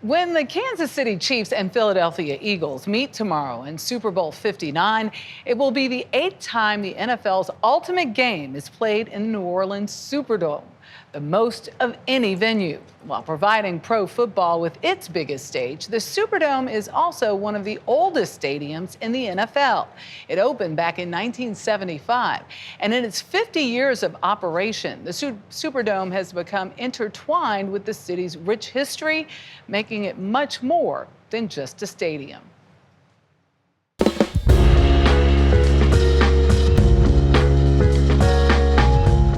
When the Kansas City Chiefs and Philadelphia Eagles meet tomorrow in Super Bowl 59, it will be the 8th time the NFL's ultimate game is played in New Orleans Superdome, the most of any venue. While providing pro football with its biggest stage, the Superdome is also one of the oldest stadiums in the NFL. It opened back in 1975, and in its 50 years of operation, the Superdome has become intertwined with the city's rich history, making it much more than just a stadium.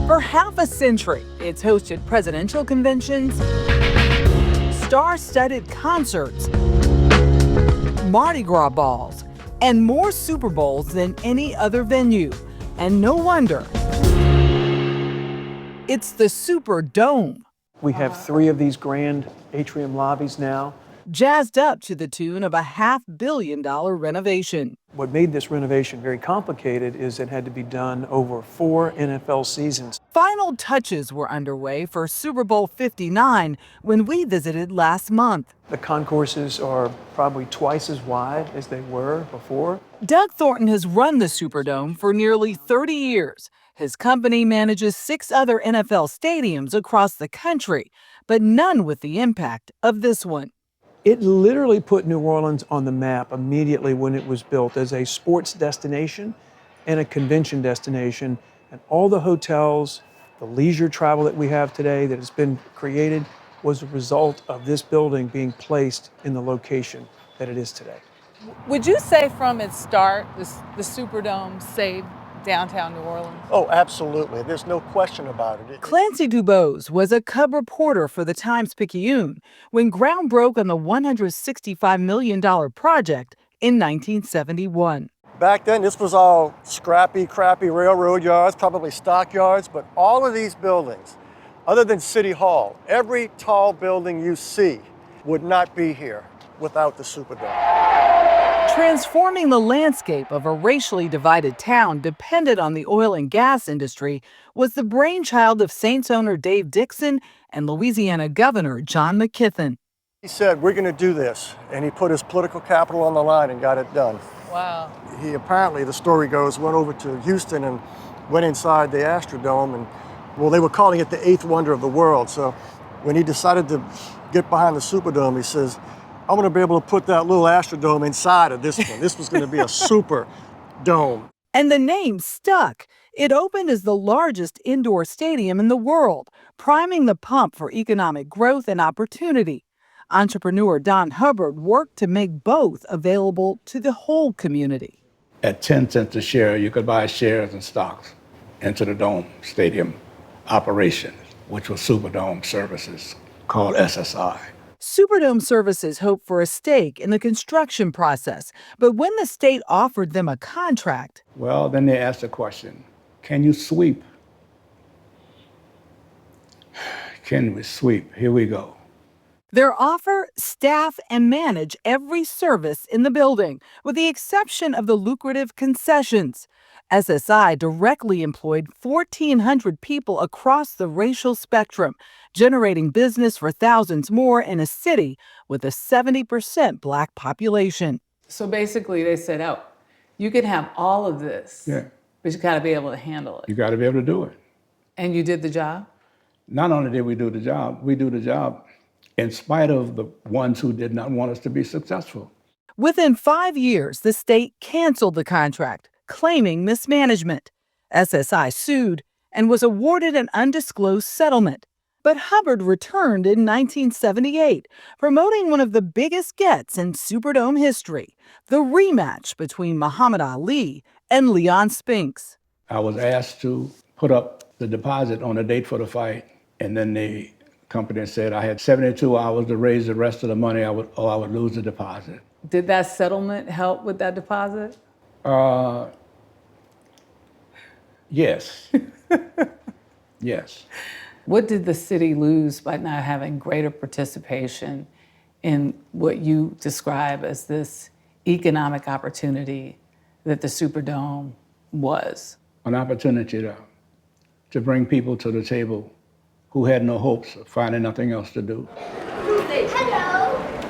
For half a century, it's hosted presidential conventions, star-studded concerts, Mardi Gras balls, and more Super Bowls than any other venue. And no wonder. It's the Superdome. We have 3 of these grand atrium lobbies now. Jazzed up to the tune of a $500 million renovation. What made this renovation very complicated is it had to be done over 4 NFL seasons. Final touches were underway for Super Bowl 59 when we visited last month. The concourses are probably twice as wide as they were before. Doug Thornton has run the Superdome for nearly 30 years. His company manages 6 other NFL stadiums across the country, but none with the impact of this one. It literally put New Orleans on the map immediately when it was built as a sports destination and a convention destination. And all the hotels, the leisure travel that we have today that has been created was a result of this building being placed in the location that it is today. Would you say from its start, the Superdome saved downtown New Orleans? Oh, absolutely. There's no question about it. Clancy Dubose was a cub reporter for the Times-Picayune when ground broke on the $165 million project in 1971. Back then, this was all scrappy, crappy railroad yards, probably stockyards, but all of these buildings, other than City Hall, every tall building you see would not be here without the Superdome. Transforming the landscape of a racially divided town dependent on the oil and gas industry was the brainchild of Saints owner Dave Dixon and Louisiana Governor John McKithen. He said, we're going to do this, and he put his political capital on the line and got it done. Wow. He apparently, the story goes, went over to Houston and went inside the Astrodome, and well, they were calling it the 8th wonder of the world. So when he decided to get behind the Superdome, he says, I want to be able to put that little Astrodome inside of this one. This was going to be a super dome. And the name stuck. It opened as the largest indoor stadium in the world, priming the pump for economic growth and opportunity. Entrepreneur Don Hubbard worked to make both available to the whole community. At 10 cents a share, you could buy shares and stocks into the Dome Stadium operation, which was Superdome Services, called SSI. Superdome Services hoped for a stake in the construction process, but when the state offered them a contract... Well, then they asked the question, can you sweep? Can we sweep? Here we go. Their offer, staff and manage every service in the building, with the exception of the lucrative concessions. SSI directly employed 1,400 people across the racial spectrum, generating business for thousands more in a city with a 70% Black population. So basically they said, oh, you can have all of this, but you got to be able to handle it. You got to be able to do it. And you did the job? Not only did we do the job, we do the job in spite of the ones who did not want us to be successful. Within 5 years, the state canceled the contract, claiming mismanagement. SSI sued and was awarded an undisclosed settlement. But Hubbard returned in 1978, promoting one of the biggest gets in Superdome history, the rematch between Muhammad Ali and Leon Spinks. I was asked to put up the deposit on a date for the fight, and then the company said I had 72 hours to raise the rest of the money or I would lose the deposit. Did that settlement help with that deposit? Yes. Yes. What did the city lose by not having greater participation in what you describe as this economic opportunity that the Superdome was? An opportunity to bring people to the table who had no hopes of finding nothing else to do. Hello.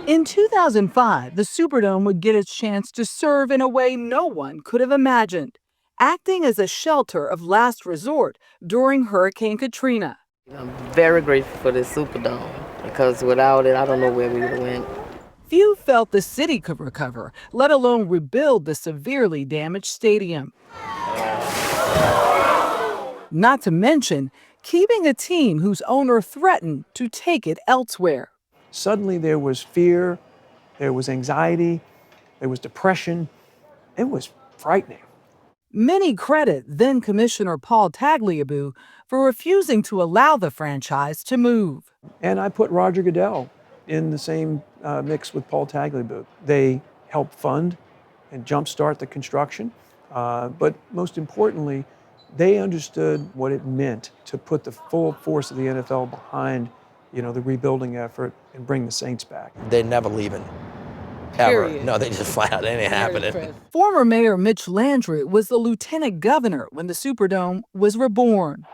In 2005, the Superdome would get its chance to serve in a way no one could have imagined, acting as a shelter of last resort during Hurricane Katrina. I'm very grateful for this Superdome because without it, I don't know where we would have went. Few felt the city could recover, let alone rebuild the severely damaged stadium. Not to mention, keeping a team whose owner threatened to take it elsewhere. Suddenly there was fear, there was anxiety, there was depression. It was frightening. Many credit then Commissioner Paul Tagliabue for refusing to allow the franchise to move. And I put Roger Goodell in the same mix with Paul Tagliabue. They helped fund and jumpstart the construction, but most importantly, they understood what it meant to put the full force of the NFL behind, the rebuilding effort and bring the Saints back. They're never leaving. Ever. Period. No, they just flat out, it ain't happening. Former Mayor Mitch Landrieu was the lieutenant governor when the Superdome was reborn.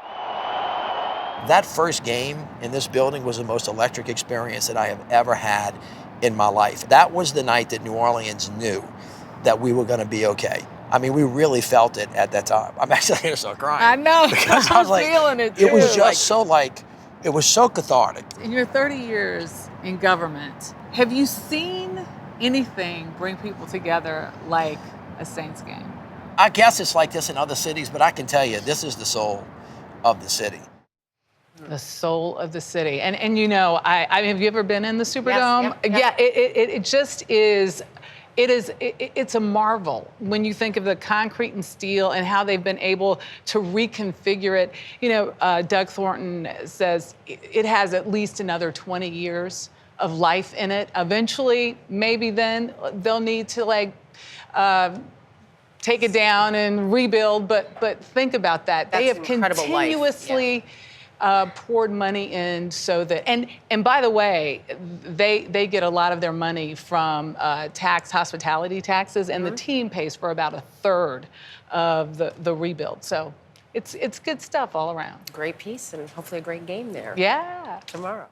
That first game in this building was the most electric experience that I have ever had in my life. That was the night that New Orleans knew that we were going to be okay. I mean, we really felt it at that time. I'm actually going to start crying. I know. Because I was like, feeling it too. It was just it was so cathartic. In your 30 years in government, have you seen anything bring people together like a Saints game? I guess it's like this in other cities, but I can tell you, this is the soul of the city. The soul of the city. And I mean, have you ever been in the Superdome? Yes, Yeah, it just is. It's a marvel when you think of the concrete and steel and how they've been able to reconfigure it. Doug Thornton says it has at least another 20 years of life in it. Eventually, maybe then they'll need to take it down and rebuild. But think about that. They have continuously poured money in so that, and by the way, they get a lot of their money from hospitality taxes, and the team pays for about a third of the rebuild. So it's good stuff all around. Great piece and hopefully a great game there Yeah. tomorrow.